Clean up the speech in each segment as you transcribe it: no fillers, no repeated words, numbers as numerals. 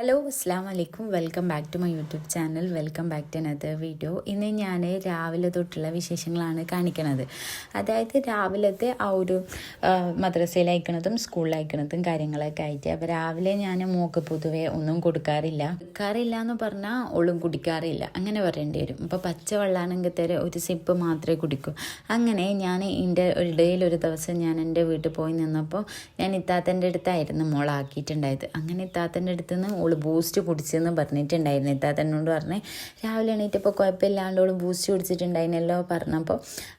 Hello അസ്സാം വലൈക്കും welcome back to my YouTube channel. Welcome back to another video. ഇന്ന് ഞാൻ രാവിലെ തൊട്ടുള്ള വിശേഷങ്ങളാണ് കാണിക്കണത്. അതായത് രാവിലത്തെ ആ ഒരു മദ്രസയിൽ അയക്കണതും സ്കൂളിൽ അയക്കണതും കാര്യങ്ങളൊക്കെ ആയിട്ട്. അപ്പോൾ രാവിലെ ഞാൻ മോക്ക് പൊതുവേ ഒന്നും കൊടുക്കാറില്ല എന്ന് പറഞ്ഞാൽ ഓളും കുടിക്കാറില്ല, അങ്ങനെ പറയേണ്ടി വരും. ഇപ്പോൾ പച്ചവെള്ളമാണെങ്കിൽ തരെ ഒരു സിപ്പ് മാത്രമേ കുടിക്കൂ. അങ്ങനെ ഞാൻ എൻ്റെ ഇടയിൽ ഒരു ദിവസം ഞാൻ എൻ്റെ വീട്ടിൽ പോയി നിന്നപ്പോൾ ഞാൻ ഇത്താത്തൻ്റെ അടുത്തായിരുന്നു മോളാക്കിയിട്ടുണ്ടായത്. അങ്ങനെ ഇത്താത്തൻ്റെ അടുത്ത് നിന്ന് ഓള് ബൂസ്റ്റ് കുടിച്ചെന്ന് പറഞ്ഞിട്ടുണ്ടായിരുന്നു. ഇത്താത്തനോട് പറഞ്ഞ് രാവിലെ എണീറ്റപ്പോൾ കുഴപ്പമില്ലാണ്ട് ഓള് ബൂസ്റ്റ് കുടിച്ചിട്ടുണ്ടായിരുന്നല്ലോ പറഞ്ഞപ്പോൾ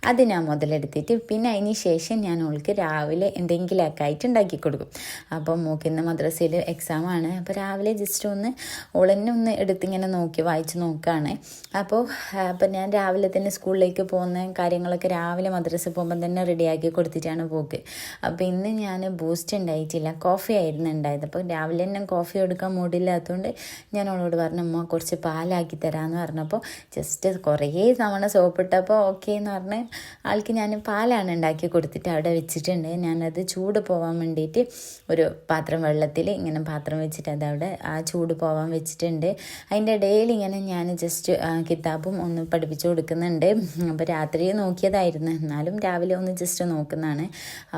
അത് ഞാൻ മുതലെടുത്തിട്ട് പിന്നെ അതിന് ശേഷം ഞാൻ ഓൾക്ക് രാവിലെ എന്തെങ്കിലുമൊക്കെ ആയിട്ട് ഉണ്ടാക്കി കൊടുക്കും. അപ്പം മോക്കിന്ന് മദ്രസയിൽ എക്സാമാണ്. അപ്പോൾ രാവിലെ ജസ്റ്റ് ഒന്ന് ഓളെന്നെ ഒന്ന് എടുത്തിങ്ങനെ നോക്കി വായിച്ച് നോക്കുകയാണ്. അപ്പോൾ ഞാൻ രാവിലെ തന്നെ സ്കൂളിലേക്ക് പോകുന്ന കാര്യങ്ങളൊക്കെ രാവിലെ മദ്രസ പോകുമ്പോൾ തന്നെ റെഡിയാക്കി കൊടുത്തിട്ടാണ് പോക്ക്. അപ്പോൾ ഇന്ന് ഞാൻ ബൂസ്റ്റ് ഉണ്ടായിട്ടില്ല, കോഫി ആയിരുന്നു ഉണ്ടായത്. അപ്പോൾ രാവിലെ തന്നെ കോഫി കൊടുക്കാൻ മൂടില്ലാത്തതുകൊണ്ട് ഞാൻ അവളോട് പറഞ്ഞു, അമ്മ കുറച്ച് പാലാക്കി തരാമെന്ന് പറഞ്ഞപ്പോൾ ജസ്റ്റ് കുറേ തവണ സോപ്പിട്ടപ്പോൾ ഓക്കെ എന്ന് പറഞ്ഞ് ആൾക്ക് ഞാൻ പാലാണ് ഉണ്ടാക്കി കൊടുത്തിട്ട് അവിടെ വെച്ചിട്ടുണ്ട്. ഞാനത് ചൂട് പോകാൻ വേണ്ടിയിട്ട് ഒരു പാത്രം വെള്ളത്തിൽ ഇങ്ങനെ പാത്രം വെച്ചിട്ട് അതവിടെ ആ ചൂട് പോകാൻ വെച്ചിട്ടുണ്ട്. അതിൻ്റെ ഇടയിൽ ഇങ്ങനെ ഞാൻ ജസ്റ്റ് കിതാബും ഒന്ന് പഠിപ്പിച്ചു കൊടുക്കുന്നുണ്ട്. അപ്പോൾ രാത്രി നോക്കിയതായിരുന്നു, എന്നാലും രാവിലെ ഒന്ന് ജസ്റ്റ് നോക്കുന്നതാണ്.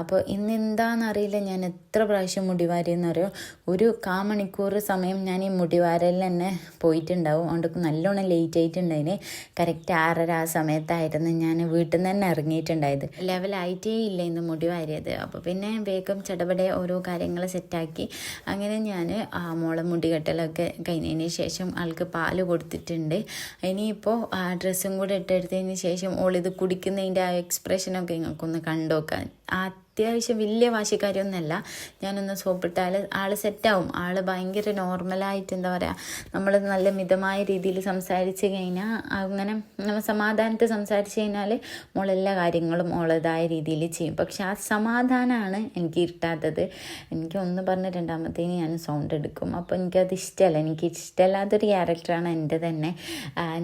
അപ്പോൾ ഇന്ന് എന്താണെന്നറിയില്ല, ഞാൻ എത്ര പ്രാവശ്യം മുടിവാരിയെന്നറിയോ, ഒരു കാമണിക്കൂർ സമയം ഞാൻ ഈ മുടിവാരലിൽ തന്നെ പോയിട്ടുണ്ടാവും. അതുകൊണ്ട് നല്ലോണം ലേറ്റ് ആയിട്ടുണ്ടായിന്. കറക്റ്റ് 6:30 ആ സമയത്തായിരുന്നു ഞാൻ വീട്ടിൽ നിന്ന് തന്നെ ഇറങ്ങിയിട്ടുണ്ടായത്. ലെവലായിട്ടേ ഇല്ല ഇന്ന് മുടി വാരിയത്. അപ്പോൾ പിന്നെ വേഗം ചടപടെ ഓരോ കാര്യങ്ങൾ സെറ്റാക്കി അങ്ങനെ ഞാൻ മോളെ മുടികെട്ടലൊക്കെ കഴിഞ്ഞതിന് ശേഷം ആൾക്ക് പാല് കൊടുത്തിട്ടുണ്ട്. ഇനിയിപ്പോൾ ഡ്രസ്സും കൂടെ ഇട്ടെടുത്തതിന് ശേഷം ഓളിത് കുടിക്കുന്നതിൻ്റെ ആ എക്സ്പ്രഷനൊക്കെ നിങ്ങൾക്കൊന്ന് കണ്ടുനോക്കാൻ. അത്യാവശ്യം വലിയ വാശിക്കാരൊന്നുമല്ല, ഞാനൊന്ന് സോപ്പിട്ടാൽ ആൾ സെറ്റാവും. ആൾ ഭയങ്കര നോർമലായിട്ട് എന്താ പറയുക, നമ്മൾ നല്ല മിതമായ രീതിയിൽ സംസാരിച്ച് കഴിഞ്ഞാൽ അങ്ങനെ നമ്മൾ സമാധാനത്തിൽ സംസാരിച്ച് കഴിഞ്ഞാൽ മോളെല്ലാ കാര്യങ്ങളും മോളേതായ രീതിയിൽ ചെയ്യും. പക്ഷെ ആ സമാധാനമാണ് എനിക്ക് കിട്ടാത്തത്. എനിക്ക് ഒന്ന് പറഞ്ഞ് രണ്ടാമത്തേന് ഞാൻ സൗണ്ട് എടുക്കും. അപ്പോൾ എനിക്കത് ഇഷ്ടമല്ല, എനിക്ക് ഇഷ്ടമല്ലാത്തൊരു ക്യാരക്ടറാണ് എൻ്റെ തന്നെ.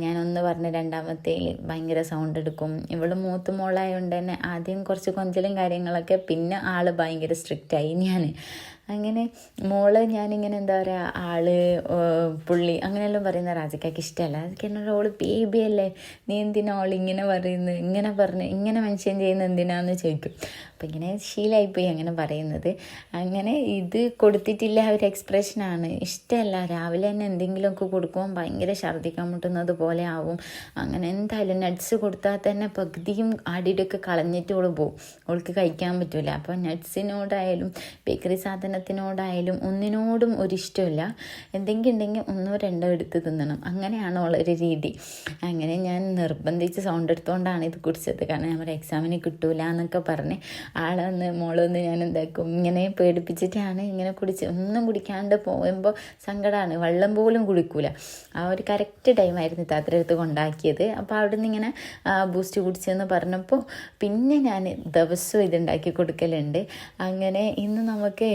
ഞാനൊന്ന് പറഞ്ഞ് രണ്ടാമത്തേൽ ഭയങ്കര സൗണ്ട് എടുക്കും. ഇവള് മൂത്ത മോളായതുകൊണ്ട് തന്നെ ആദ്യം കുറച്ച് കൊഞ്ചലും കാര്യങ്ങളൊക്കെ, പിന്നെ ആൾ ഭയങ്കര സ്ട്രിക്റ്റായി. അങ്ങനെ മോള് ഞാനിങ്ങനെ എന്താ പറയുക, ആള് പുള്ളി അങ്ങനെയെല്ലാം പറയുന്ന രാജിക്കാക്ക് ഇഷ്ടമല്ല. അതൊക്കെ എന്നോട് ഓള് ബേബി അല്ലേ, നീ എന്തിനാ ഓൾ ഇങ്ങനെ പറയുന്നത്, ഇങ്ങനെ മെൻഷൻ ചെയ്യുന്നത് എന്തിനാന്ന് ചോദിക്കും. അപ്പം ഇങ്ങനെ ശീലമായിപ്പോയി അങ്ങനെ പറയുന്നത്. അങ്ങനെ ഇത് കൊടുത്തിട്ടില്ല ഒരു എക്സ്പ്രഷനാണ്, ഇഷ്ടമല്ല. രാവിലെ തന്നെ എന്തെങ്കിലുമൊക്കെ കൊടുക്കുമ്പോൾ ഭയങ്കര ഛർദ്ദിക്കാൻ മുട്ടുന്നത് പോലെ ആവും. അങ്ങനെ എന്തായാലും നട്ട്സ് കൊടുത്താൽ തന്നെ പകുതിയും ആടിയൊക്കെ കളഞ്ഞിട്ട് ഓൾ പോകും, ഓൾക്ക് കഴിക്കാൻ പറ്റില്ല. അപ്പോൾ നട്ട്സിനോടായാലും ബേക്കറി സാധനത്തിനോടായാലും ഒന്നിനോടും ഒരിഷ്ടമില്ല. എന്തെങ്കിലും ഉണ്ടെങ്കിൽ 1-2 എടുത്ത് തിന്നണം, അങ്ങനെയാണ് ഉള്ളൊരു രീതി. അങ്ങനെ ഞാൻ നിർബന്ധിച്ച് സൗണ്ട് എടുത്തുകൊണ്ടാണ് ഇത് കുടിച്ചത്. കാരണം നമ്മുടെ എക്സാമിന് കിട്ടൂല എന്നൊക്കെ പറഞ്ഞ് മോളൊന്ന് ഞാൻ എന്താക്കും ഇങ്ങനെ പേടിപ്പിച്ചിട്ടാണ് ഇങ്ങനെ ഒന്നും കുടിക്കാണ്ട് പോകുമ്പോൾ സങ്കടമാണ്. വെള്ളം പോലും കുടിക്കൂല. ആ ഒരു കറക്റ്റ് ടൈമായിരുന്നു ഇത്താത്ര അടുത്ത് കൊണ്ടാക്കിയത്. അപ്പോൾ അവിടെ നിന്ന് ഇങ്ങനെ ബൂസ്റ്റ് കുടിച്ചെന്ന് പറഞ്ഞപ്പോൾ പിന്നെ ഞാൻ ദിവസവും ഇതുണ്ടാക്കി കൊടുക്കലുണ്ട്. അങ്ങനെ ഇന്ന് നമുക്ക്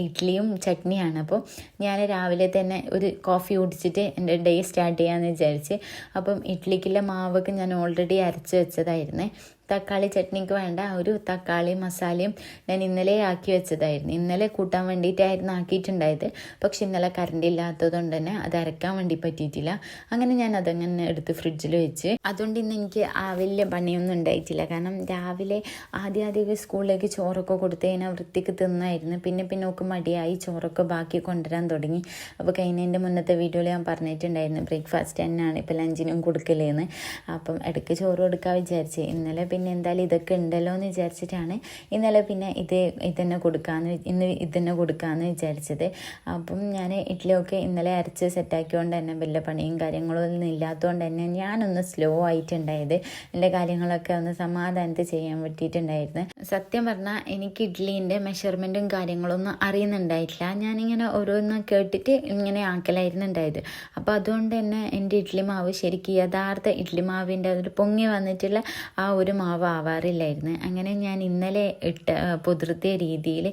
ഇഡ്ഡലിയും ചട്നിയാണ്. അപ്പോൾ ഞാൻ രാവിലെ തന്നെ ഒരു കോഫി കുടിച്ചിട്ട് എൻ്റെ ഡേ സ്റ്റാർട്ട് ചെയ്യാമെന്ന് വിചാരിച്ച്. അപ്പം ഇഡ്ഡലിക്കുള്ള മാവൊക്കെ ഞാൻ ഓൾറെഡി അരച്ച് വെച്ചതായിരുന്നു. തക്കാളി ചട്നിക്ക് വേണ്ട ഒരു തക്കാളി മസാലയും ഞാൻ ഇന്നലെ ആക്കി വെച്ചതായിരുന്നു. ഇന്നലെ കൂട്ടാൻ വേണ്ടിയിട്ടായിരുന്നു ആക്കിയിട്ടുണ്ടായത്. പക്ഷെ ഇന്നലെ കറണ്ട് ഇല്ലാത്തതുകൊണ്ട് തന്നെ അത് അരക്കാൻ വേണ്ടി പറ്റിയിട്ടില്ല. അങ്ങനെ ഞാൻ അതങ്ങനെ എടുത്ത് ഫ്രിഡ്ജിൽ വെച്ച്. അതുകൊണ്ട് ഇന്ന് എനിക്ക് വലിയ പണിയൊന്നും ഉണ്ടായിട്ടില്ല. കാരണം രാവിലെ ആദ്യം സ്കൂളിലേക്ക് ചോറൊക്കെ കൊടുത്ത് കഴിഞ്ഞാൽ വൃത്തിക്ക് തിന്നായിരുന്നു. പിന്നെ ഒക്കെ മടിയായി ചോറൊക്കെ ബാക്കി കൊണ്ടുവരാൻ തുടങ്ങി. അപ്പോൾ കഴിഞ്ഞതിൻ്റെ മുന്നത്തെ വീഡിയോയിൽ ഞാൻ പറഞ്ഞിട്ടുണ്ടായിരുന്നു ബ്രേക്ക്ഫാസ്റ്റ് തന്നെയാണ് ഇപ്പോൾ ലഞ്ചിനും കൊടുക്കലേന്ന്. അപ്പം ഇടയ്ക്ക് ചോറ് കൊടുക്കാൻ വിചാരിച്ച്. ഇന്നലെ പിന്നെ എന്തായാലും ഇതൊക്കെ ഉണ്ടല്ലോ എന്ന് വിചാരിച്ചിട്ടാണ് ഇന്നലെ പിന്നെ ഇന്ന് ഇതന്നെ കൊടുക്കാമെന്ന് വിചാരിച്ചത്. അപ്പം ഞാൻ ഇഡ്ഡലിയൊക്കെ ഇന്നലെ അരച്ച് സെറ്റാക്കിയോണ്ട് തന്നെ വലിയ പണിയും കാര്യങ്ങളും ഒന്നും ഇല്ലാത്തതുകൊണ്ട് തന്നെ ഞാനൊന്ന് സ്ലോ ആയിട്ടുണ്ടായത്. എൻ്റെ കാര്യങ്ങളൊക്കെ ഒന്ന് സമാധാനത്തിൽ ചെയ്യാൻ പറ്റിയിട്ടുണ്ടായിരുന്നു. സത്യം പറഞ്ഞാൽ എനിക്ക് ഇഡ്ഡലീൻ്റെ മെഷർമെൻറ്റും കാര്യങ്ങളൊന്നും അറിയുന്നുണ്ടായിട്ടില്ല. ഞാനിങ്ങനെ ഓരോന്ന് കേട്ടിട്ട് ഇങ്ങനെ ആക്കലായിരുന്നു ഉണ്ടായത്. അപ്പോൾ അതുകൊണ്ട് തന്നെ എൻ്റെ ഇഡ്ഡലി മാവ് ശരിക്കും യഥാർത്ഥ ഇഡ്ഡലി മാവിൻ്റെ അതൊരു പൊങ്ങി വന്നിട്ടുള്ള ആ ഒരു മാവ് ആവാറില്ലായിരുന്നു. അങ്ങനെ ഞാൻ ഇന്നലെ പുതിർത്തിയ രീതിയിൽ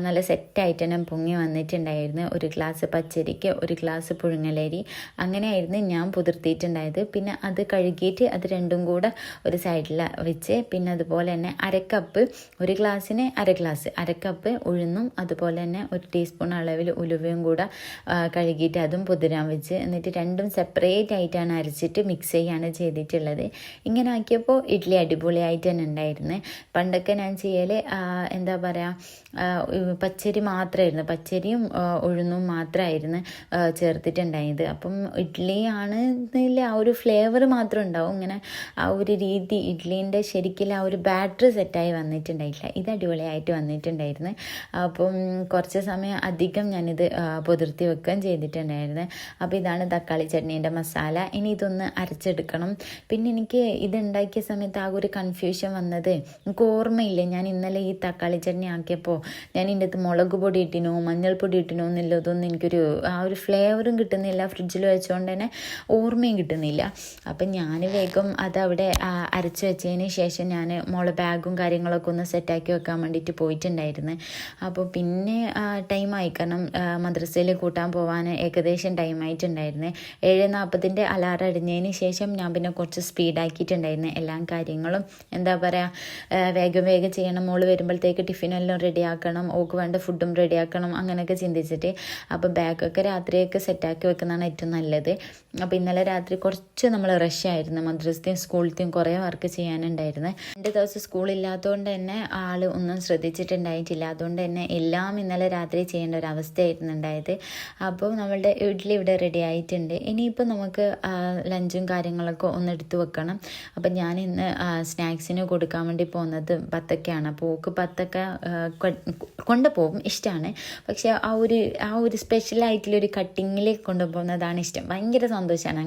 നല്ല സെറ്റായിട്ട് തന്നെ പൊങ്ങി വന്നിട്ടുണ്ടായിരുന്നു. ഒരു ഗ്ലാസ് പച്ചരിക്ക് ഒരു ഗ്ലാസ് പുഴുങ്ങലരി, അങ്ങനെയായിരുന്നു ഞാൻ പുതിർത്തിയിട്ടുണ്ടായത്. പിന്നെ അത് കഴുകിയിട്ട് അത് രണ്ടും കൂടെ ഒരു സൈഡിൽ വെച്ച്, പിന്നെ അതുപോലെ തന്നെ അരക്കപ്പ്, ഒരു ഗ്ലാസ്സിന് അരക്കപ്പ് ഉഴുന്നും അതുപോലെ തന്നെ ഒരു ടീസ്പൂൺ അളവിൽ ഉലുവയും കൂടെ കഴുകിയിട്ട് അതും പുതിരാൻ വെച്ച്, എന്നിട്ട് രണ്ടും സെപ്പറേറ്റ് ആയിട്ടാണ് അരച്ചിട്ട് മിക്സ് ചെയ്യാണ് ചെയ്തിട്ടുള്ളത്. ഇങ്ങനെ ആക്കിയപ്പോൾ ഇഡ്ഡലി അടിപൊളിയായിട്ട് തന്നെ ഉണ്ടായിരുന്നു. പണ്ടൊക്കെ ഞാൻ ചെയ്യൽ എന്താ പറയുക, പച്ചരി മാത്രമായിരുന്നു, പച്ചരിയും ഉഴുന്നും മാത്രമായിരുന്നു ചേർത്തിട്ടുണ്ടായത്. അപ്പം ഇഡ്ഡലി ആണെന്നില്ല, ആ ഒരു ഫ്ലേവർ മാത്രം ഉണ്ടാവും. ഇങ്ങനെ ആ ഒരു രീതി ഇഡ്ഡലീൻ്റെ ശരിക്കും ആ ഒരു ബാറ്റർ സെറ്റായി വന്നിട്ടുണ്ടായിട്ടില്ല. ഇത് അടിപൊളിയായിട്ട് വന്നിട്ടുണ്ടായിരുന്നു. അപ്പം കുറച്ച് സമയം അധികം ഞാനിത് പുതിർത്തി വെക്കുകയും ചെയ്തിട്ടുണ്ടായിരുന്നു. അപ്പോൾ ഇതാണ് തക്കാളി ചട്നീൻ്റെ മസാല. ഇനി ഇതൊന്ന് അരച്ചെടുക്കണം. പിന്നെ എനിക്ക് ഇതുണ്ടാക്കിയ സമയത്ത് ആ ഒരു കൺഫ്യൂഷൻ വന്നത്, എനിക്ക് ഓർമ്മയില്ല ഞാൻ ഇന്നലെ ഈ തക്കാളി ചട്നി ആക്കിയപ്പോൾ ഞാൻ ഇതിൻ്റെ അകത്ത് മുളക് പൊടി ഇട്ടിനോ മഞ്ഞൾപ്പൊടി ഇട്ടിനോ എന്നുള്ളതൊന്നും എനിക്കൊരു ആ ഒരു ഫ്ലേവറും കിട്ടുന്നില്ല, ഫ്രിഡ്ജിൽ വെച്ചുകൊണ്ട് തന്നെ ഓർമ്മയും കിട്ടുന്നില്ല. അപ്പം ഞാൻ വേഗം അതവിടെ അരച്ച് വെച്ചതിന് ശേഷം ഞാൻ ബാഗും കാര്യങ്ങളൊക്കെ ഒന്ന് സെറ്റാക്കി വെക്കാൻ വേണ്ടിയിട്ട് പോയിട്ടുണ്ടായിരുന്നു. അപ്പോൾ പിന്നെ ടൈമായി, കാരണം മദ്രസയിൽ കൂട്ടാൻ പോകാൻ ഏകദേശം ടൈമായിട്ടുണ്ടായിരുന്നു. 7:40 അലാറം അടിഞ്ഞതിന് ശേഷം ഞാൻ പിന്നെ കുറച്ച് സ്പീഡാക്കിയിട്ടുണ്ടായിരുന്നു എല്ലാ കാര്യങ്ങളും. എന്താ പറയുക, വേഗം ചെയ്യണം, മോള് വരുമ്പോഴത്തേക്ക് ടിഫിനെല്ലാം റെഡിയാക്കണം, ഓക്ക് വേണ്ട ഫുഡും റെഡിയാക്കണം, അങ്ങനെയൊക്കെ ചിന്തിച്ചിട്ട്. അപ്പോൾ ബാഗൊക്കെ രാത്രിയൊക്കെ സെറ്റാക്കി വെക്കുന്നതാണ് ഏറ്റവും നല്ലത്. അപ്പോൾ ഇന്നലെ രാത്രി കുറച്ച് നമ്മൾ റഷായിരുന്നു, മദ്രസത്തെയും സ്കൂളത്തെയും കുറേ വർക്ക് ചെയ്യാനുണ്ടായിരുന്നു. 2 ദിവസം സ്കൂളില്ലാത്തതുകൊണ്ട് തന്നെ ആൾ ഒന്നും ശ്രദ്ധിച്ചിട്ടുണ്ടായിട്ടില്ല. അതുകൊണ്ട് തന്നെ എല്ലാം ഇന്നലെ രാത്രി ചെയ്യേണ്ട ഒരു അവസ്ഥയായിരുന്നു ഉണ്ടായത്. അപ്പോൾ നമ്മളുടെ ഇഡ്ഡലി ഇവിടെ റെഡി ആയിട്ടുണ്ട്. ഇനിയിപ്പോൾ നമുക്ക് ലഞ്ചും കാര്യങ്ങളൊക്കെ ഒന്ന് എടുത്ത് വെക്കണം. അപ്പം ഞാൻ ഇന്ന് സ്നാക്സിന് കൊടുക്കാൻ വേണ്ടി പോകുന്നത് ബത്തക്കയാണ്. അപ്പോൾ ഓക്ക് ബത്തക്ക കൊണ്ടുപോകും, ഇഷ്ടമാണ്. പക്ഷേ ആ ഒരു സ്പെഷ്യലായിട്ടുള്ളൊരു കട്ടിങ്ങിൽ കൊണ്ടുപോകുന്നതാണ് ഇഷ്ടം. ഭയങ്കര സന്തോഷമാണ്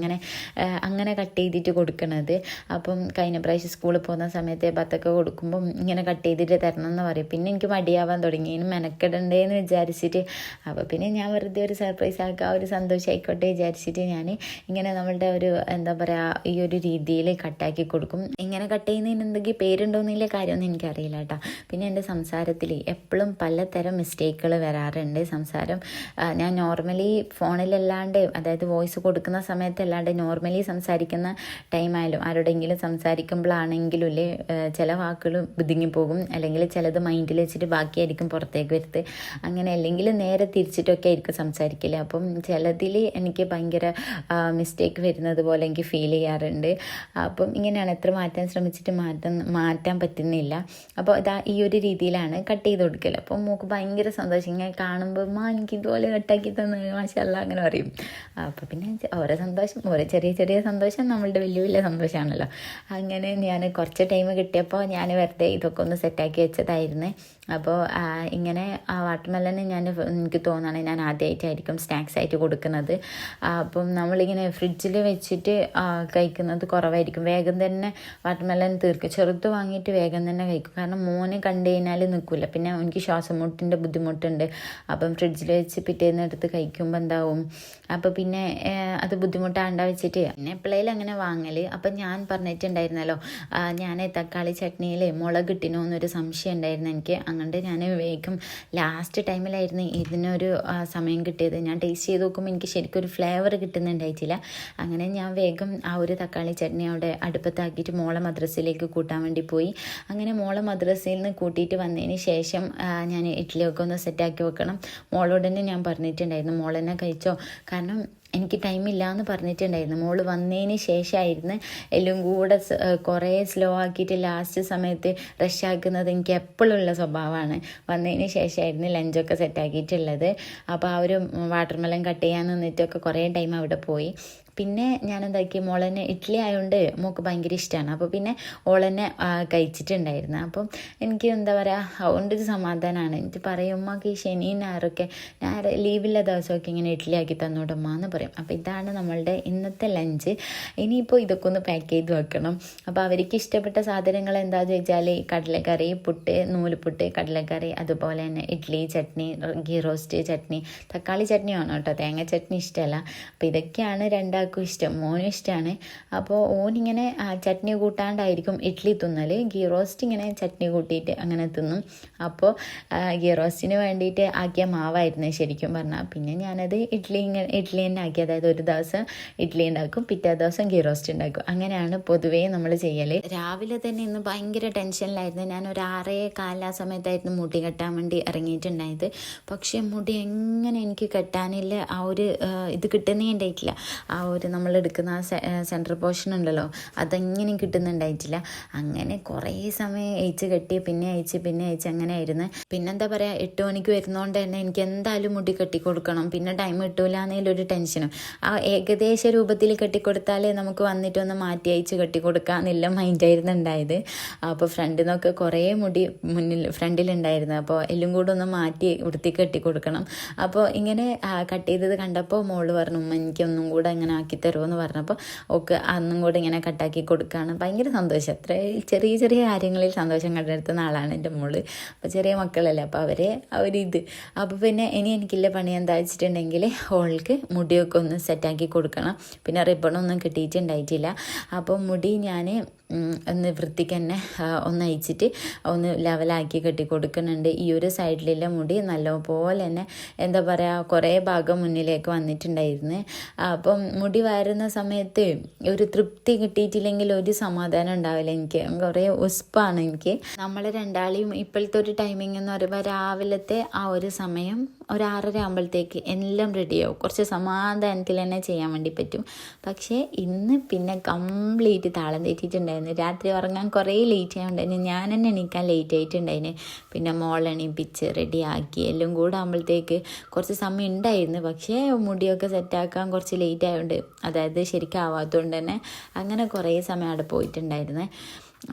അങ്ങനെ കട്ട് ചെയ്തിട്ട് കൊടുക്കുന്നത്. അപ്പം കഴിഞ്ഞ പ്രാവശ്യം സ്കൂളിൽ പോകുന്ന സമയത്ത് ബത്തക്ക കൊടുക്കുമ്പം ഇങ്ങനെ കട്ട് ചെയ്തിട്ട് തരണം എന്ന് പറയും. പിന്നെ എനിക്ക് മടിയാവാൻ തുടങ്ങി, ഇനി മെനക്കെടണ്ടേന്ന് വിചാരിച്ചിട്ട്. അപ്പോൾ പിന്നെ ഞാൻ വെറുതെ ഒരു സർപ്രൈസ് ആക്കുക, ഒരു സന്തോഷമായിക്കോട്ടെ വിചാരിച്ചിട്ട് ഞാൻ ഇങ്ങനെ നമ്മളുടെ ഒരു എന്താ പറയുക ഈ ഒരു രീതിയിൽ കട്ടാക്കി കൊടുക്കും. ഇങ്ങനെ കട്ട് ചെയ്യുന്നതിന് എന്തെങ്കിലും പേരുണ്ടോയെന്നില്ല കാര്യമൊന്നും എനിക്കറിയില്ല കേട്ടോ. പിന്നെ എൻ്റെ സംസാരത്തിൽ എപ്പോഴും പലതരം മിസ്റ്റേക്കുകൾ വരാറുണ്ട്. സംസാരം ഞാൻ നോർമലി ഫോണിലല്ലാണ്ട്, അതായത് വോയിസ് കൊടുക്കുന്ന സമയത്തല്ലാണ്ട് നോർമലി സംസാരിക്കുന്ന ടൈമായാലും ആരോടെങ്കിലും സംസാരിക്കുമ്പോഴാണെങ്കിലും ചില വാക്കുകൾ ബുദ്ധിങ്ങിപ്പോകും, അല്ലെങ്കിൽ ചിലത് മൈൻഡിൽ വെച്ചിട്ട് ബാക്കിയായിരിക്കും പുറത്തേക്ക് വരുത്ത്. അങ്ങനെ അല്ലെങ്കിൽ നേരെ തിരിച്ചിട്ടൊക്കെ ആയിരിക്കും സംസാരിക്കില്ല. അപ്പം ചിലതിൽ എനിക്ക് ഭയങ്കര മിസ്റ്റേക്ക് വരുന്നത് പോലെ എനിക്ക് ഫീൽ ചെയ്യാറുണ്ട്. അപ്പം ഇങ്ങനെയാണ്, എത്ര മാറ്റാൻ ശ്രമിച്ചിട്ട് മാറ്റാൻ പറ്റുന്നില്ല. അപ്പോൾ ഈ ഒരു രീതിയിലാണ് കട്ട് ചെയ്ത് കൊടുക്കൽ. അപ്പം മോൾക്ക് ഭയങ്കര സന്തോഷം, ഇങ്ങനെ കാണുമ്പോൾ എനിക്ക് ഇതുപോലെ കട്ടാക്കി തന്നു മാഷല്ലാ അങ്ങനെ പറയും. അപ്പോൾ പിന്നെ ഓരോ സന്തോഷം, ഓരോ ചെറിയ സന്തോഷം നമ്മളുടെ വലിയ സന്തോഷമാണല്ലോ. അങ്ങനെ ഞാൻ കുറച്ച് ടൈം കിട്ടിയപ്പോൾ ഞാൻ വെറുതെ ഇതൊക്കെ ഒന്ന് സെറ്റാക്കി വെച്ചതായിരുന്നു. അപ്പോൾ ഇങ്ങനെ വാട്ടർമെലന് എനിക്ക് തോന്നുകയാണ് ഞാൻ ആദ്യമായിട്ടായിരിക്കും സ്നാക്സ് ആയിട്ട് കൊടുക്കുന്നത്. അപ്പം നമ്മളിങ്ങനെ ഫ്രിഡ്ജിൽ വെച്ചിട്ട് കഴിക്കുന്നത് കുറവായിരിക്കും. വേഗം തന്നെ വാട്ടർമെലൻ തീർക്കും, ചെറുത് വാങ്ങിയിട്ട് വേഗം തന്നെ കഴിക്കും. കാരണം മോന് കണ്ടു കഴിഞ്ഞാൽ നിൽക്കില്ല, പിന്നെ എനിക്ക് ശ്വാസം മുട്ടിൻ്റെ ബുദ്ധിമുട്ടുണ്ട്. അപ്പം ഫ്രിഡ്ജിൽ വെച്ച് പിറ്റേന്ന് എടുത്ത് കഴിക്കുമ്പോൾ എന്താവും, അപ്പോൾ പിന്നെ അത് ബുദ്ധിമുട്ടാണ്ട വെച്ചിട്ട് പിന്നെ എപ്പോഴേലും അങ്ങനെ വാങ്ങൽ. അപ്പം ഞാൻ പറഞ്ഞിട്ടുണ്ടായിരുന്നല്ലോ, ഞാൻ തക്കാളി ചട്നിയിൽ മുളക് ഇട്ടിനോ എന്നൊരു സംശയം ഉണ്ടായിരുന്നു എനിക്ക്. അങ്ങനെ ഞാൻ വേഗം ലാസ്റ്റ് ടൈമിലായിരുന്നു ഇതിനൊരു സമയം കിട്ടിയത്. ഞാൻ ടേസ്റ്റ് ചെയ്ത് നോക്കുമ്പോൾ എനിക്ക് ശരിക്കും ഒരു ഫ്ലേവർ കിട്ടുന്നുണ്ടായിട്ടില്ല. അങ്ങനെ ഞാൻ വേഗം ആ ഒരു തക്കാളി ചട്നി അവിടെ അടുപ്പത്താക്കിയിട്ട് മോളെ മദ്രസയിലേക്ക് കൂട്ടാൻ വേണ്ടി പോയി. അങ്ങനെ മോളെ മദ്രസയിൽ നിന്ന് കൂട്ടിയിട്ട് വന്നതിന് ശേഷം ഞാൻ ഇഡ്ഡലിയൊക്കെ ഒന്ന് സെറ്റാക്കി വെക്കണം. മോളോട് തന്നെ ഞാൻ പറഞ്ഞിട്ടുണ്ടായിരുന്നു, മോളെന്നെ കഴിച്ചോ, കാരണം എനിക്ക് ടൈമില്ല എന്ന് പറഞ്ഞിട്ടുണ്ടായിരുന്നു. മോള് വന്നതിന് ശേഷമായിരുന്നു എല്ലാം കൂടെ കുറേ സ്ലോ ആക്കിയിട്ട് ലാസ്റ്റ് സമയത്ത് റഷാക്കുന്നത് എനിക്ക് എപ്പോഴുള്ള സ്വഭാവമാണ്. വന്നതിന് ശേഷമായിരുന്നു ലഞ്ചൊക്കെ സെറ്റാക്കിയിട്ടുള്ളത്. അപ്പോൾ ആ ഒരു വാട്ടർമെലൻ കട്ട് ചെയ്യാൻ നിന്നിട്ടൊക്കെ കുറേ ടൈം അവിടെ പോയി. പിന്നെ ഞാൻ എന്താക്കി, മോളെന്നെ ഇഡ്ഡലി ആയതുകൊണ്ട് മോൾക്ക് ഭയങ്കര ഇഷ്ടമാണ്. അപ്പോൾ പിന്നെ ഓളെന്നെ കഴിച്ചിട്ടുണ്ടായിരുന്നു. അപ്പം എനിക്ക് എന്താ പറയുക, അതുകൊണ്ടൊരു സമാധാനമാണ്. എനിക്ക് പറയും, ഉമ്മക്ക് ഈ ശനി ഞായറൊക്കെ ലീവില്ല ദിവസമൊക്കെ ഇങ്ങനെ ഇഡ്ഡലി ആക്കി തന്നോടമ്മ എന്ന് പറയും. അപ്പോൾ ഇതാണ് നമ്മളുടെ ഇന്നത്തെ ലഞ്ച്. ഇനിയിപ്പോൾ ഇതൊക്കെ ഒന്ന് പാക്ക് ചെയ്ത് വെക്കണം. അപ്പോൾ അവർക്ക് ഇഷ്ടപ്പെട്ട സാധനങ്ങൾ എന്താണെന്ന് ചോദിച്ചാൽ കടലക്കറി, പുട്ട്, നൂലുപുട്ട്, കടലക്കറി, അതുപോലെ തന്നെ ഇഡ്ഡലി, ചട്നി, ഗീ റോസ്റ്റ് ചട്നി, തക്കാളി ചട്നി വേണം കേട്ടോ, തേങ്ങ ചട്നി ഇഷ്ടമല്ല. അപ്പോൾ ഇതൊക്കെയാണ് രണ്ടാൾക്കും രണ്ടാൾക്കും ഇഷ്ടം, മോനും ഇഷ്ടമാണ്. അപ്പോൾ ഓനിങ്ങനെ ചട്നി കൂട്ടാണ്ടായിരിക്കും ഇഡ്ഡലി തിന്നൽ. ഗീ റോസ്റ്റ് ഇങ്ങനെ ചട്നി കൂട്ടിയിട്ട് അങ്ങനെ തിന്നും. അപ്പോൾ ഗീ റോസ്റ്റിന് വേണ്ടിയിട്ട് ആക്കിയ മാവായിരുന്നു ശരിക്കും പറഞ്ഞാൽ. പിന്നെ ഞാനത് ഇഡ്ഡലി തന്നെ ആക്കി. അതായത് ഒരു ദിവസം ഇഡ്ഡലി ഉണ്ടാക്കും, പിറ്റേ ദിവസം ഗീ റോസ്റ്റ് ഉണ്ടാക്കും. അങ്ങനെയാണ് പൊതുവേ നമ്മൾ ചെയ്യൽ. രാവിലെ തന്നെ ഇന്ന് ഭയങ്കര ടെൻഷനിലായിരുന്നു. ഞാൻ ഒരു 6:15 ആ സമയത്തായിരുന്നു മുടി കെട്ടാൻ വേണ്ടി ഇറങ്ങിയിട്ടുണ്ടായത്. പക്ഷേ മുടി എങ്ങനെ എനിക്ക് കെട്ടാനില്ല, ആ ഒരു ഇത് കിട്ടുന്നേ ഉണ്ടായിട്ടില്ല. ആ ഒരു നമ്മളെടുക്കുന്ന ആ സെൻട്രൽ പോർഷൻ ഉണ്ടല്ലോ, അതെങ്ങനെയും കിട്ടുന്നുണ്ടായിട്ടില്ല. അങ്ങനെ കുറേ സമയം അയച്ച് കെട്ടി, പിന്നെ അയച്ച് അങ്ങനെ ആയിരുന്നു. പിന്നെന്താ പറയുക, 8 മണിക്ക് വരുന്നതുകൊണ്ട് തന്നെ എനിക്ക് എന്തായാലും മുടി കെട്ടിക്കൊടുക്കണം. പിന്നെ ടൈം കിട്ടൂല എന്നതിലൊരു ടെൻഷനും. ആ ഏകദേശ രൂപത്തിൽ കെട്ടിക്കൊടുത്താലേ നമുക്ക് വന്നിട്ടൊന്ന് മാറ്റി അയച്ച് കെട്ടിക്കൊടുക്കാമെന്നില്ല മൈൻഡായിരുന്നു ഉണ്ടായത്. അപ്പോൾ ഫ്രണ്ടിൽ നിന്നൊക്കെ കുറേ മുടി ഫ്രണ്ടിലുണ്ടായിരുന്നു. അപ്പോൾ എല്ലാം കൂടെ ഒന്ന് മാറ്റി വൃത്തി കെട്ടിക്കൊടുക്കണം. അപ്പോൾ ഇങ്ങനെ കട്ട് ചെയ്തത് കണ്ടപ്പോൾ മോള് പറഞ്ഞു, ഉമ്മ എനിക്കൊന്നും കൂടെ ഇങ്ങനെ ആക്കി തരുമെന്ന് പറഞ്ഞപ്പോൾ ഒക്കെ അന്നും കൂടെ ഇങ്ങനെ കട്ടാക്കി കൊടുക്കുകയാണ്. ഭയങ്കര സന്തോഷം. അത്ര ചെറിയ ചെറിയ കാര്യങ്ങളിൽ സന്തോഷം കണ്ടെടുത്തുന്ന ആളാണ് എൻ്റെ മോള്. അപ്പോൾ ചെറിയ മക്കളല്ലേ, അപ്പോൾ അവരെ അവരിത്. അപ്പോൾ പിന്നെ എനിക്കില്ല പണി എന്താ വെച്ചിട്ടുണ്ടെങ്കിൽ ഓൾക്ക് മുടിയൊക്കെ ഒന്ന് സെറ്റാക്കി കൊടുക്കണം. പിന്നെ റിബണൊന്നും കിട്ടിയിട്ടുണ്ടായിട്ടില്ല. അപ്പോൾ മുടി ഞാൻ ഒന്ന് വൃത്തിക്ക് തന്നെ ഒന്ന് അയച്ചിട്ട് ഒന്ന് ലെവലാക്കി കെട്ടി കൊടുക്കുന്നുണ്ട്. ഈ ഒരു സൈഡിലുള്ള മുടി നല്ലപോലെ തന്നെ എന്താ പറയുക, കുറേ ഭാഗം മുന്നിലേക്ക് വന്നിട്ടുണ്ടായിരുന്നു. അപ്പം മുടി വരുന്ന സമയത്ത് ഒരു തൃപ്തി കിട്ടിയിട്ടില്ലെങ്കിൽ ഒരു സമാധാനം ഉണ്ടാവില്ല. എനിക്ക് കുറേ ഉസ്പാണ് എനിക്ക്. നമ്മൾ രണ്ടാളെയും ഇപ്പോഴത്തെ ഒരു ടൈമിംഗ് എന്ന് പറയുമ്പോൾ രാവിലത്തെ ആ ഒരു സമയം ഒരു 6:30 ആകുമ്പോഴത്തേക്ക് എല്ലാം റെഡിയാവും. കുറച്ച് സമാധാനത്തിൽ തന്നെ ചെയ്യാൻ വേണ്ടി പറ്റും. പക്ഷേ ഇന്ന് പിന്നെ കംപ്ലീറ്റ് താളം തെറ്റിയിട്ടുണ്ടായിരുന്നു. രാത്രി ഉറങ്ങാൻ കുറേ ലേറ്റ് ആയിട്ടുണ്ടായിരുന്നു. ഞാൻ തന്നെ എണീക്കാൻ ലേറ്റ് ആയിട്ടുണ്ടായിരുന്നു. പിന്നെ മോളെണീപ്പിച്ച് റെഡിയാക്കി എല്ലാം കൂടെ ആകുമ്പോഴത്തേക്ക് കുറച്ച് സമയം ഉണ്ടായിരുന്നു. പക്ഷേ മുടിയൊക്കെ സെറ്റാക്കാൻ കുറച്ച് ലേറ്റ് ആയതുകൊണ്ട്, അതായത് ശരിക്കും ആവാത്തതുകൊണ്ട് തന്നെ അങ്ങനെ കുറേ സമയം അവിടെ പോയിട്ടുണ്ടായിരുന്നു.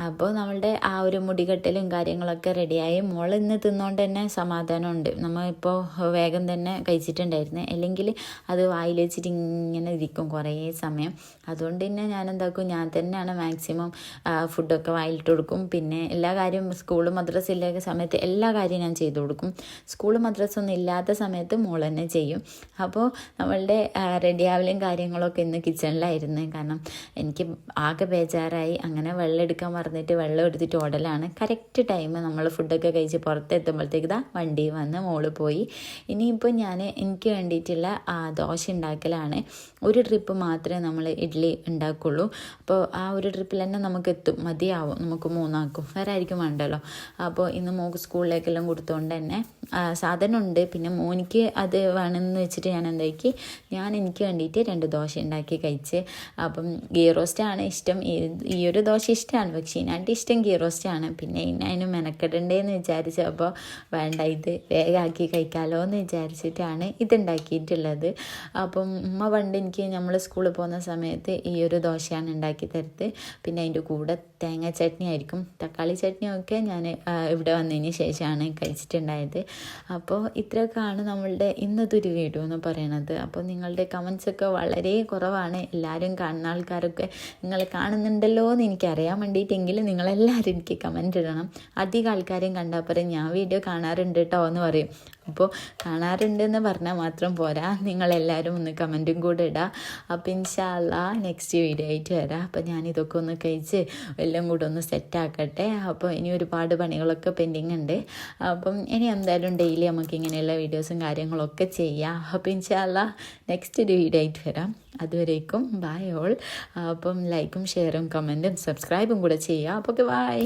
അപ്പോൾ നമ്മളുടെ ആ ഒരു മുടികെട്ടലും കാര്യങ്ങളൊക്കെ റെഡിയായി. മോൾ ഇന്ന് തിന്നുകൊണ്ട് തന്നെ സമാധാനമുണ്ട്. നമ്മളിപ്പോൾ വേഗം തന്നെ കഴിച്ചിട്ടുണ്ടായിരുന്നു. അല്ലെങ്കിൽ അത് വായിൽ വെച്ചിട്ട് ഇങ്ങനെ ഇരിക്കും കുറേ സമയം. അതുകൊണ്ട് തന്നെ ഞാൻ എന്താക്കും, ഞാൻ തന്നെയാണ് മാക്സിമം ഫുഡൊക്കെ വായിലിട്ട് കൊടുക്കും. പിന്നെ എല്ലാ കാര്യവും സ്കൂൾ മദ്രസ ഇല്ലാത്ത സമയത്ത് എല്ലാ കാര്യവും ഞാൻ ചെയ്തു കൊടുക്കും. സ്കൂൾ മദ്രസ ഒന്നും ഇല്ലാത്ത സമയത്ത് മോൾ തന്നെ ചെയ്യും. അപ്പോൾ നമ്മളുടെ റെഡിയാവലും കാര്യങ്ങളൊക്കെ ഇന്ന് കിച്ചണിലായിരുന്നു. കാരണം എനിക്ക് ആകെ ബേജാറായി. അങ്ങനെ വെള്ളം എടുക്കാൻ മറന്നിട്ട് വെള്ളം എടുത്തിട്ട് ഓടലാണ്. കറക്റ്റ് ടൈം നമ്മൾ ഫുഡൊക്കെ കഴിച്ച് പുറത്തെത്തുമ്പോഴത്തേക്ക് വണ്ടി വന്ന് മോള് പോയി. ഇനിയിപ്പോൾ എനിക്ക് വേണ്ടിയിട്ടുള്ള ദോശ ഉണ്ടാക്കലാണ്. ഒരു ട്രിപ്പ് മാത്രമേ നമ്മൾ ഇഡ്ഡലി ഉണ്ടാക്കുള്ളൂ. അപ്പോൾ ആ ഒരു ട്രിപ്പിൽ തന്നെ നമുക്ക് എത്തും, മതിയാവും നമുക്ക് 3 ആക്കും, വേറെ ആയിരിക്കും വേണ്ടല്ലോ. അപ്പോൾ ഇന്ന് മോക്ക് സ്കൂളിലേക്കെല്ലാം കൊടുത്തുകൊണ്ട് തന്നെ സാധനം ഉണ്ട്. പിന്നെ മോനിക്ക് അത് വേണമെന്ന് വെച്ചിട്ട് ഞാൻ എന്താക്കി, എനിക്ക് വേണ്ടിയിട്ട് 2 ദോശ ഉണ്ടാക്കി കഴിച്ച്. അപ്പം ഗീ റോസ്റ്റാണ് ഇഷ്ടം. ഈ ഒരു ദോശ ഇഷ്ടമാണ്, പക്ഷേ ഇതിനായിട്ട് ഇഷ്ടം ഗീ റോസ്റ്റാണ്. പിന്നെ അതിന് മെനക്കെടണ്ടേന്ന് വിചാരിച്ചപ്പോൾ വേണ്ട, ഇത് വേഗമാക്കി കഴിക്കാമല്ലോ എന്ന് വിചാരിച്ചിട്ടാണ് ഇതുണ്ടാക്കിയിട്ടുള്ളത്. അപ്പം ഉമ്മ പണ്ട് എനിക്ക് നമ്മൾ സ്കൂളിൽ പോകുന്ന സമയത്ത് ഈ ഒരു ദോശയാണ് ഉണ്ടാക്കി തരുന്നത്. പിന്നെ അതിൻ്റെ കൂടെ തേങ്ങ ചട്നി ആയിരിക്കും. തക്കാളി ചട്നിയൊക്കെ ഞാൻ ഇവിടെ വന്നതിന് ശേഷമാണ് കഴിച്ചിട്ടുണ്ടായത്. അപ്പോൾ ഇത്രയൊക്കെയാണ് നമ്മളുടെ ഇന്നത്തെ ഒരു വീഡിയോ എന്ന് പറയണത്. അപ്പോൾ നിങ്ങളുടെ കമൻസൊക്കെ വളരെ കുറവാണ്. എല്ലാവരും കാണുന്ന ആൾക്കാരൊക്കെ നിങ്ങൾ കാണുന്നുണ്ടല്ലോ എന്ന് എനിക്കറിയാൻ വേണ്ടിയിട്ടെങ്കിലും നിങ്ങളെല്ലാവരും എനിക്ക് കമൻറ്റ് ഇടണം. അധികം ആൾക്കാരെയും കണ്ടാൽ പറയും ഞാൻ വീഡിയോ കാണാറുണ്ട് കേട്ടോ എന്ന് പറയും. അപ്പോൾ കാണാറുണ്ടെന്ന് പറഞ്ഞാൽ മാത്രം പോരാ, നിങ്ങളെല്ലാവരും ഒന്ന് കമൻറ്റും കൂടെ ഇടാം. അപ്പോൾ ഇൻഷാ അല്ലാഹ് നെക്സ്റ്റ് വീഡിയോ ആയിട്ട് വരാം. അപ്പോൾ ഞാനിതൊക്കെ ഒന്ന് കഴിച്ച് എല്ലാം കൂടെ ഒന്ന് സെറ്റാക്കട്ടെ. അപ്പോൾ ഇനി ഒരുപാട് പണികളൊക്കെ പെൻഡിങ് ഉണ്ട്. അപ്പം ഇനി എന്തായാലും ഡെയിലി നമുക്ക് ഇങ്ങനെയുള്ള വീഡിയോസും കാര്യങ്ങളൊക്കെ ചെയ്യാം. അപ്പോൾ ഇൻഷാ അല്ലാഹ് നെക്സ്റ്റ് ഒരു വീഡിയോ ആയിട്ട് വരാം. അതുവരേക്കും ബൈ ഓൾ. അപ്പം ലൈക്കും ഷെയറും കമൻറ്റും സബ്സ്ക്രൈബും കൂടെ ചെയ്യാം. അപ്പോൾ ബൈ.